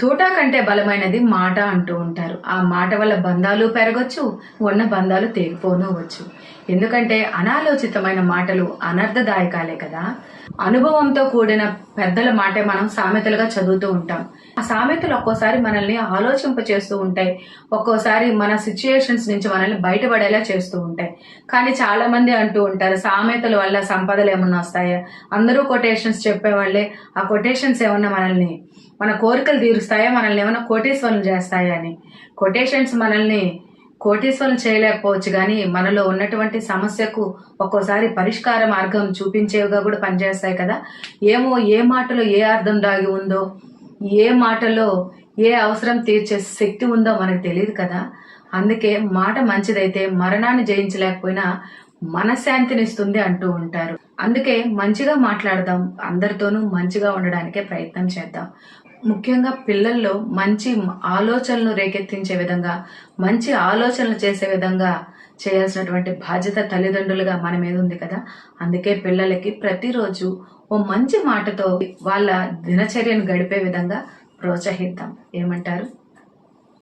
తూటా కంటే బలమైనది మాట అంటూ ఉంటారు. ఆ మాట వల్ల బంధాలు పెరగొచ్చు, ఉన్న బంధాలు తెగిపోనవచ్చు. ఎందుకంటే అనాలోచితమైన మాటలు అనర్థదాయకాలే కదా. అనుభవంతో కూడిన పెద్దల మాటే మనం సామెతలుగా చదువుతూ ఉంటాం. ఆ సామెతలు ఒక్కోసారి మనల్ని ఆలోచింప చేస్తూ ఉంటాయి, ఒక్కోసారి మన సిచ్యుయేషన్స్ నుంచి మనల్ని బయటపడేలా చేస్తూ ఉంటాయి. కానీ చాలా మంది అంటూ ఉంటారు, సామెతల వల్ల సంపదలు ఏమన్నా వస్తాయా? అందరూ కొటేషన్స్ చెప్పేవాళ్లే, ఆ కొటేషన్స్ ఏమన్నా మనల్ని మన కోరికలు తీరుస్తాయా, మనల్ని ఏమైనా కోటీశ్వరులు చేస్తాయా అని. కొటేషన్స్ మనల్ని కోటీశ్వరులు చేయలేకపోవచ్చు, కానీ మనలో ఉన్నటువంటి సమస్యకు ఒక్కోసారి పరిష్కార మార్గం చూపించేవిగా కూడా పనిచేస్తాయి కదా. ఏమో ఏ మాటలో ఏ అర్థం దాగి ఉందో, ఏ మాటలో ఏ అవసరం తీర్చే శక్తి ఉందో మనకు తెలియదు కదా. అందుకే మాట మంచిదైతే మరణాన్ని జయించలేకపోయినా మనశ్శాంతినిస్తుంది అంటూ ఉంటారు. అందుకే మంచిగా మాట్లాడదాం, అందరితోనూ మంచిగా ఉండడానికే ప్రయత్నం చేద్దాం. ముఖ్యంగా పిల్లల్లో మంచి ఆలోచనలు రేకెత్తించే విధంగా, మంచి ఆలోచనలు చేసే విధంగా చేయాల్సినటువంటి బాధ్యత తల్లిదండ్రులుగా మన మీద ఉంది కదా. అందుకే పిల్లలకి ప్రతిరోజు ఓ మంచి మాటతో వాళ్ళ దినచర్యను గడిపే విధంగా ప్రోత్సహిద్దాం. ఏమంటారు?